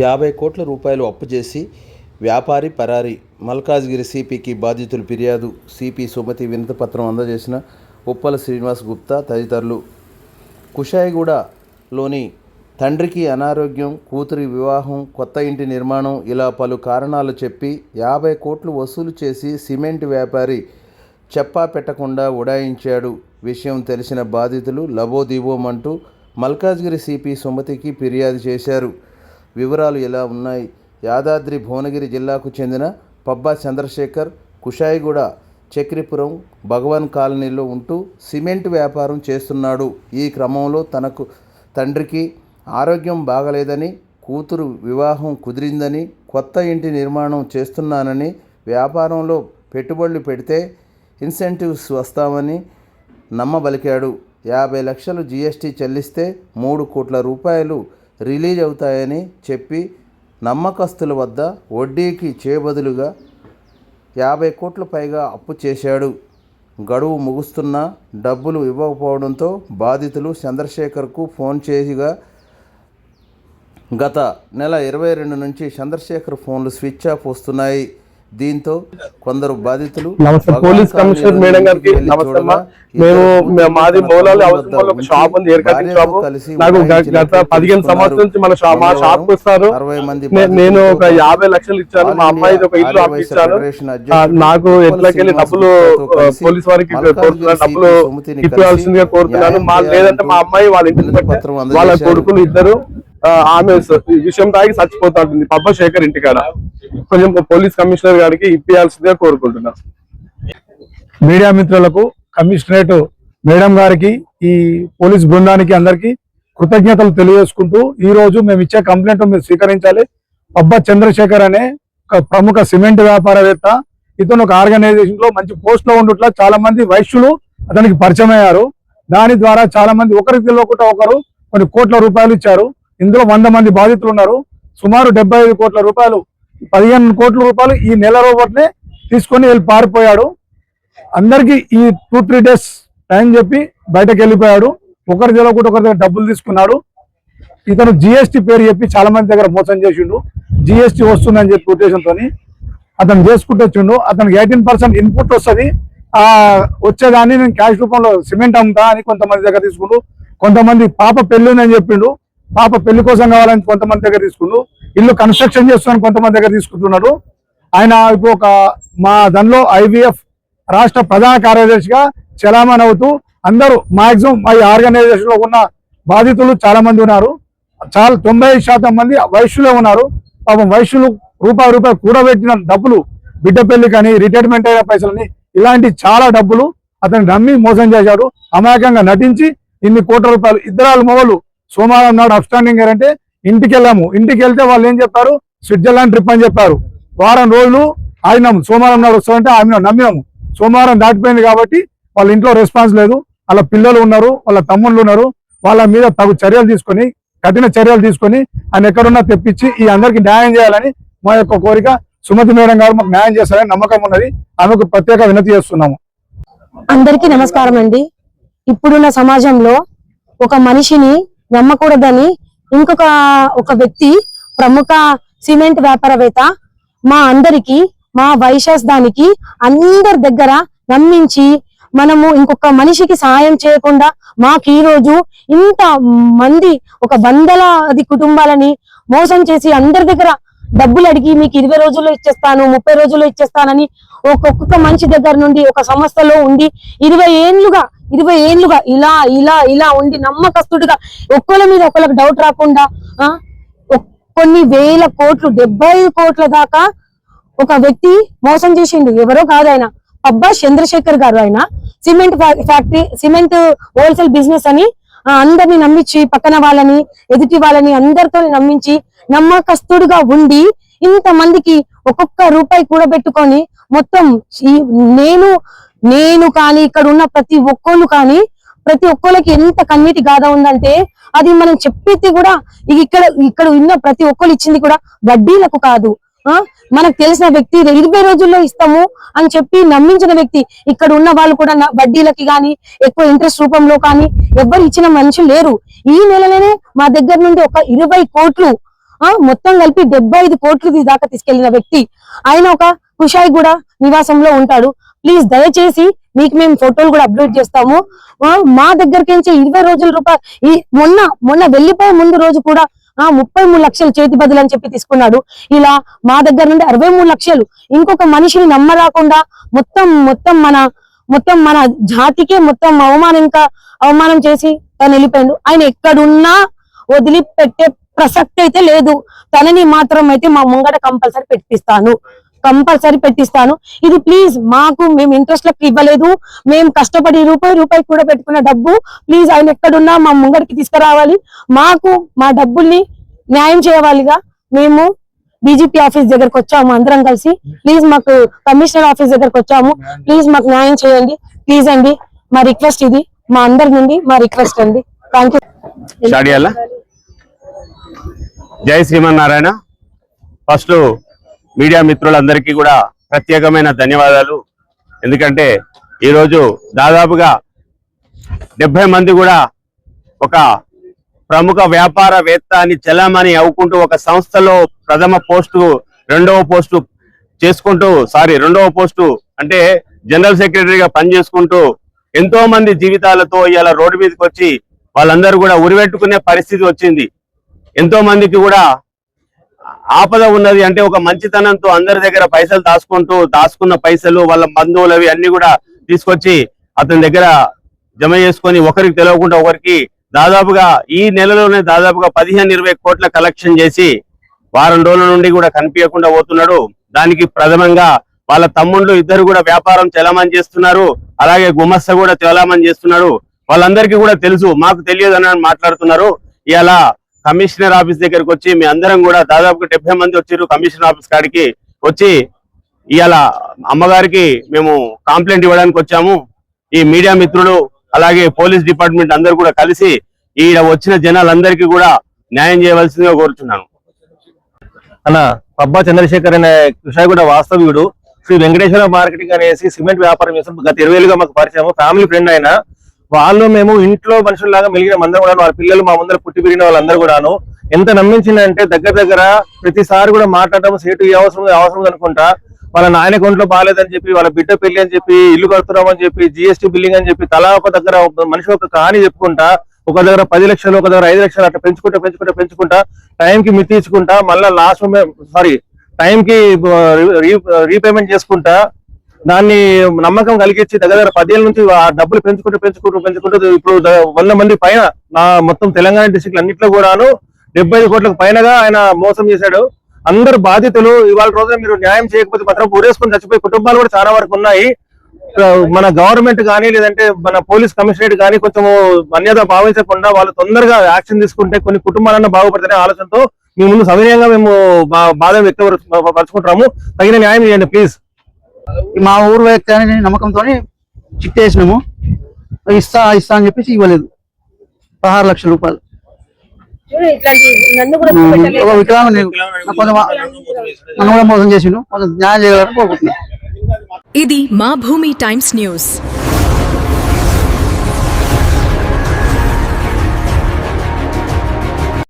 50 కోట్ల రూపాయలు అప్పు చేసి వ్యాపారి పరారీ. మల్కాజ్గిరి సిపికి బాధితులు ఫిర్యాదు. సిపి సుమతి వినతిపత్రం అందజేసిన ఉప్పల శ్రీనివాస్ గుప్తా తదితరులు. కుషాయిగూడలోని తండ్రికి అనారోగ్యం, కూతురి వివాహం, కొత్త ఇంటి నిర్మాణం ఇలా పలు కారణాలు చెప్పి 50 కోట్లు వసూలు చేసి సిమెంట్ వ్యాపారి చెప్పా పెట్టకుండా ఉడాయించాడు. విషయం తెలిసిన బాధితులు లబోదిబోమంటూ మల్కాజ్గిరి సిపి సుమతికి ఫిర్యాదు చేశారు. వివరాలు ఎలా ఉన్నాయి? యాదాద్రి భువనగిరి జిల్లాకు చెందిన పబ్బా చంద్రశేఖర్ కుషాయిగూడ చక్రిపురం భగవాన్ కాలనీలో ఉంటూ సిమెంట్ వ్యాపారం చేస్తున్నాడు. ఈ క్రమంలో తనకు తండ్రికి ఆరోగ్యం బాగలేదని, కూతురు వివాహం కుదిరిందని, కొత్త ఇంటి నిర్మాణం చేస్తున్నానని, వ్యాపారంలో పెట్టుబడులు పెడితే ఇన్సెంటివ్స్ వస్తామని నమ్మబలికాడు. 50 లక్షలు జీఎస్టీ చెల్లిస్తే 3 కోట్ల రూపాయలు రిలీజ్ అవుతాయని చెప్పి నమ్మకస్తుల వద్ద వడ్డీకి చేయబదులుగా 50 కోట్ల పైగా అప్పు చేశాడు. గడువు ముగుస్తున్నా డబ్బులు ఇవ్వకపోవడంతో బాధితులు చంద్రశేఖర్కు ఫోన్ చేయగా గత నెల 22 నుంచి చంద్రశేఖర్ ఫోన్లు స్విచ్ ఆఫ్ వస్తున్నాయి. దీంతో కొందరు బాధితులు పోలీస్ కమిషనర్ మేడం గారికి నమస్తే. మేము మాది మౌలాలి ఒక షాప్ ఉంది, ఎయిర్ కటింగ్ షాప్. నాకు గత 15 సంవత్సరాల నుంచి మా షాప్ కు వస్తారు. నేను ఒక 50 లక్షలు ఇచ్చాను. మా అమ్మాయి ఒక ఇల్లు ఇచ్చాను. నాకు ఎట్లకెళ్ళి డబ్బులు పోలీస్ వారికి కోరుతున్నాను, డబ్బులు ఇవ్వాల్సిందిగా కోరుతున్నాను. లేదంటే మా అమ్మాయి వాళ్ళ ఇంటికి వాళ్ళ కొడుకులు ఇద్దరు ఆమె విషయం తాగి చచ్చిపోతా ఉంటుంది పబ్బా శేఖర్ ఇంటికాడ. కొంచెం పోలీస్ కమిషనర్ గారికి ఇప్పియాల్సిందిగా కోరుకుంటున్నాం. మీడియా మిత్రులకు, కమిషనరేట్ మేడం గారికి, ఈ పోలీస్ బృందానికి అందరికీ కృతజ్ఞతలు తెలియజేసుకుంటూ ఈ రోజు మేము ఇచ్చే కంప్లైంట్ మీరు స్వీకరించాలి. పబ్బా చంద్రశేఖర్ అనే ఒక ప్రముఖ సిమెంట్ వ్యాపారవేత్త. ఇతను ఒక ఆర్గనైజేషన్ లో మంచి పోస్ట్ లో ఉండట్లా చాలా మంది వైశ్యులు అతనికి పరిచయం అయ్యారు. దాని ద్వారా చాలా మంది ఒకరికి తెలియకుండా ఒకరు కొన్ని కోట్ల రూపాయలు ఇచ్చారు. ఇందులో 100 మంది బాధితులు ఉన్నారు. సుమారు 75 కోట్ల రూపాయలు, 15 కోట్ల రూపాయలు ఈ నెల రోజునే తీసుకొని వెళ్ళి పారిపోయాడు. అందరికి ఈ 2-3 డేస్ టైం చెప్పి బయటకు వెళ్ళిపోయాడు. ఒకరి తెలియకుండా ఒకరి దగ్గర డబ్బులు తీసుకున్నాడు. ఇతను జిఎస్టీ పేరు చెప్పి చాలా మంది దగ్గర మోసం చేసిండు. జిఎస్టీ వస్తుందని చెప్పి ఉద్దేశంతో అతను చేసుకుంటూ వచ్చిండు. అతనికి 18% ఇన్పుట్ వస్తుంది. ఆ వచ్చేదాన్ని నేను క్యాష్ రూపంలో సిమెంట్ అమ్ముతా అని కొంతమంది దగ్గర తీసుకుంటూ, కొంతమంది పాప పెళ్లి ఉందని చెప్పిండు, పాప పెళ్లి కోసం కావాలని కొంతమంది దగ్గర తీసుకుంటూ, ఇల్లు కన్స్ట్రక్షన్ చేస్తున్నాను కొంతమంది దగ్గర తీసుకుంటున్నాడు. ఆయన ఇప్పుడు మా దానిలో IVF రాష్ట్ర ప్రధాన కార్యదర్శిగా చలామణి అవుతూ అందరూ మాక్సిమం మా ఆర్గనైజేషన్ లో ఉన్న బాధితులు చాలా మంది ఉన్నారు. 90% మంది వైశ్యులే ఉన్నారు. పాపం వైశ్యులు రూపాయి కూడబెట్టిన డబ్బులు, బిడ్డ పెళ్లి కానీ, రిటైర్మెంట్ అయిన పైసలని, ఇలాంటి చాలా డబ్బులు అతను నమ్మి మోసం చేశాడు. అమాయకంగా నటించి ఇన్ని కోట్ల రూపాయలు. ఇద్దరు మొగలు సోమవారం నాడు అప్స్టాండింగ్ అంటే ఇంటికి వెళ్ళాము. ఇంటికి వెళ్తే వాళ్ళు ఏం చెప్పారు, స్విట్జర్లాండ్ ట్రిప్ అని చెప్పారు. వారం రోజులు ఆగినాము. సోమవారం నాడు వస్తామంటే ఆమె నమ్మినాము. సోమవారం దాటిపోయింది కాబట్టి వాళ్ళ ఇంట్లో రెస్పాన్స్ లేదు. వాళ్ళ పిల్లలు ఉన్నారు, వాళ్ళ తమ్ముళ్ళు ఉన్నారు. వాళ్ళ మీద తగు చర్యలు తీసుకొని, కఠిన చర్యలు తీసుకొని ఆయన ఎక్కడున్నా తెప్పించి ఈ అందరికి న్యాయం చేయాలని మా యొక్క కోరిక. సుమతి మేడం గారు మాకు న్యాయం చేస్తారని నమ్మకం ఉన్నది. ఆమెకు ప్రత్యేక వినతి చేస్తున్నాము. అందరికీ నమస్కారం అండి. ఇప్పుడున్న సమాజంలో ఒక మనిషిని నమ్మకూడదని ఒక వ్యక్తి, ప్రముఖ సిమెంట్ వ్యాపారవేత్త మా అందరికి, మా వైశ్యాస్ దానికి అందరి దగ్గర నమ్మించి మనము ఇంకొక మనిషికి సహాయం చేయకుండా మాకు ఈ రోజు ఇంత మంది, ఒక 100 కుటుంబాలని మోసం చేసి అందరి దగ్గర డబ్బులు అడిగి మీకు 20 రోజుల్లో ఇచ్చేస్తాను, 30 రోజుల్లో ఇచ్చేస్తానని ఒక్కొక్క మనిషి దగ్గర నుండి ఒక సంస్థలో ఉండి 20 ఏళ్లుగా ఇలా ఉండి నమ్మకస్తుడిగా ఒక్కళ్ళ మీద ఒకళ్ళకి డౌట్ రాకుండా కొన్ని వేల కోట్లు, 75 కోట్ల దాకా ఒక వ్యక్తి మోసం చేసిండు. ఎవరో కాదు, ఆయన పబ్బా చంద్రశేఖర్ గారు. ఆయన cement factory, cement wholesale business అని అందరిని నమ్మించి, పక్కన వాళ్ళని, ఎదుటి వాళ్ళని అందరితో నమ్మించి నమ్మకస్తుడుగా ఉండి ఇంతమందికి ఒక్కొక్క రూపాయి కూడబెట్టుకొని మొత్తం నేను కానీ, ఇక్కడ ఉన్న ప్రతి ఒక్కళ్ళకి ఎంత కన్నీటి గాథ ఉందంటే అది మనం చెప్పేది కూడా ఇక్కడ ఉన్న ప్రతి ఒక్కరు ఇచ్చింది కూడా వడ్డీలకు కాదు. మనకు తెలిసిన వ్యక్తి 20 రోజుల్లో ఇస్తాము అని చెప్పి నమ్మించిన వ్యక్తి. ఇక్కడ ఉన్న వాళ్ళు కూడా వడ్డీలకి కానీ, ఎక్కువ ఇంట్రెస్ట్ రూపంలో కానీ ఎవ్వరు ఇచ్చిన మనుషులు లేరు. ఈ నెలలోనే మా దగ్గర నుండి ఒక 20 కోట్లు మొత్తం కలిపి 75 కోట్లు దాకా తీసుకెళ్లిన వ్యక్తి. ఆయన ఒక కుషాయిగూడ నివాసంలో ఉంటాడు. ప్లీజ్ దయచేసి మీకు మేము ఫోటోలు కూడా అప్లోడ్ చేస్తాము. మా దగ్గరికి 20 రోజుల రూపాయలు ఈ మొన్న వెళ్ళిపోయే ముందు రోజు కూడా 33 లక్షలు చేతి బదులు అని చెప్పి తీసుకున్నాడు. ఇలా మా దగ్గర నుండి 63 లక్షలు ఇంకొక మనిషిని నమ్మరాకుండా మొత్తం మన జాతికే మొత్తం అవమానం చేసి తను వెళ్ళిపోయాడు. ఆయన ఎక్కడున్నా వదిలిపెట్టే ప్రసక్తి అయితే లేదు. తనని మాత్రం అయితే మా ముంగట కంపల్సరీ పెట్టిస్తాను. ఇది ప్లీజ్ మేము ఇంట్రెస్ట్ లకు ఇవ్వలేదు. మేము కష్టపడి రూపాయి కూడా పెట్టుకున్న డబ్బు ప్లీజ్ ఆయన ఎక్కడున్నా మా ముంగడికి తీసుకురావాలి. మా డబ్బుల్ని న్యాయం చేయవాలిగా మేము బీజేపీ ఆఫీస్ దగ్గరకు వచ్చాము అందరం కలిసి. ప్లీజ్ మాకు కమిషనర్ ఆఫీస్ దగ్గరకు వచ్చాము. ప్లీజ్ మాకు న్యాయం చేయండి ప్లీజ్ అండి. మా రిక్వెస్ట్ ఇది, మా అందరి నుండి మా రిక్వెస్ట్ అండి. Thank you. జై శ్రీమన్నారాయణ. ఫస్ట్ మీడియా మిత్రులందరికీ కూడా ప్రత్యేకమైన ధన్యవాదాలు. ఎందుకంటే ఈరోజు దాదాపుగా 70 మంది కూడా ఒక ప్రముఖ వ్యాపారవేత్త అని చెలామణి అవ్వుకుంటూ ఒక సంస్థలో రెండవ పోస్టు అంటే జనరల్ సెక్రటరీగా పనిచేసుకుంటూ ఎంతో మంది జీవితాలతో ఇలా రోడ్డు మీదకి వచ్చి వాళ్ళందరూ కూడా ఉరిపెట్టుకునే పరిస్థితి వచ్చింది. ఎంతో మందికి కూడా ఆపద ఉన్నది అంటే ఒక మంచితనంతో అందరి దగ్గర పైసలు దాచుకున్న పైసలు వాళ్ళ బంధువులు అవి అన్ని కూడా తీసుకొచ్చి అతని దగ్గర జమ చేసుకొని ఒకరికి తెలియకుండా ఒకరికి దాదాపుగా ఈ నెలలోనే దాదాపుగా 15-20 కోట్ల కలెక్షన్ చేసి వారం రోజుల నుండి కూడా కనిపించకుండా పోతున్నాడు. దానికి ప్రథమంగా వాళ్ళ తమ్ముళ్ళు ఇద్దరు కూడా వ్యాపారం చెలామణి చేస్తున్నారు. అలాగే గుమస్తా కూడా చెలామణి చేస్తున్నాడు. వాళ్ళందరికీ కూడా తెలుసు, మాకు తెలియదు అని మాట్లాడుతున్నారు. ఇలా కమిషనర్ ఆఫీస్ దగ్గరికి వచ్చి మీ అందరం కూడా దాదాపుగా 70 మంది వచ్చారు. కమిషనర్ ఆఫీస్ కాడికి వచ్చి ఇవాళ అమ్మగారికి మేము కంప్లైంట్ ఇవ్వడానికి వచ్చాము. ఈ మీడియా మిత్రులు అలాగే పోలీస్ డిపార్ట్మెంట్ అందరూ కూడా కలిసి ఈడ వచ్చిన జనాలందరికీ కూడా న్యాయం చేయవలసిందిగా కోరుచున్నాను. అన్న పబ్బా చంద్రశేఖర్ అనే కుషాయిగూడ వాస్తవ్యుడు శ్రీ వెంకటేశ్వర మార్కెటింగ్ అనేసి సిమెంట్ వ్యాపారం చేస్తారు. గత 20 ఏళ్ళుగా మాకు పరిచయం. ఫ్యామిలీ ఫ్రెండ్ అయినా వాళ్ళు మేము ఇంట్లో మనుషుల్లాగా మెలిగిన మందరం కూడా వాళ్ళ పిల్లలు మా ముందర పుట్టి పెరిగిన వాళ్ళందరూ కూడాను ఎంత నమ్మించిందంటే దగ్గర ప్రతిసారి కూడా మాట్లాడడం సేటు అవసరం అనుకుంటా వాళ్ళ నాయన కొంట్లో బాగాలేదని చెప్పి వాళ్ళ బిడ్డ పెళ్లి అని చెప్పి ఇల్లు కడుతున్నామని చెప్పి జీఎస్టీ బిల్లింగ్ అని చెప్పి తలా ఒక దగ్గర మనిషి ఒక కహాని చెప్పుకుంటా ఒక దగ్గర 10 లక్షలు ఒక దగ్గర 5 లక్షలు అట్లా పెంచుకుంటా టైంకి మితించుకుంటా మళ్ళీ టైంకి రీపేమెంట్ చేసుకుంటా దాన్ని నమ్మకం కలిగించి దగ్గర 10 ఏళ్ళ నుంచి ఆ డబ్బులు పెంచుకుంటూ ఇప్పుడు 100 మంది పైన మొత్తం తెలంగాణ డిస్ట్రిక్ట్ అన్నింటిలో కూడాను 75 కోట్లకు పైనగా ఆయన మోసం చేశాడు. అందరు బాధితులు ఇవాళ రోజున మీరు న్యాయం చేయకపోతే మాత్రం ఊరేసుకొని చచ్చిపోయే కుటుంబాలు కూడా చాలా వరకు ఉన్నాయి. మన గవర్నమెంట్ కానీ లేదంటే మన పోలీస్ కమిషనరేట్ కానీ కొంచెం అన్యత భావించకుండా వాళ్ళు తొందరగా యాక్షన్ తీసుకుంటే కొన్ని కుటుంబాలన్నా బాగుపడతానే ఆలోచనతో మీ ముందు సవినయంగా మేము బాధ వ్యక్తపరుచుకుంటున్నాము. తగిన న్యాయం చేయండి ప్లీజ్. మా ఊరు వ్యక్తి అని నమ్మకంతో చిట్టేసినాము. ఇస్తా అని చెప్పేసి ఇవ్వలేదు. 16 లక్షల రూపాయలు ఒక వికలాంగ నన్ను కూడా మోసం చేసిండు. న్యాయం చేయాలని కోరుకుంటున్నాను. ఇది మా భూమి టైమ్స్ న్యూస్.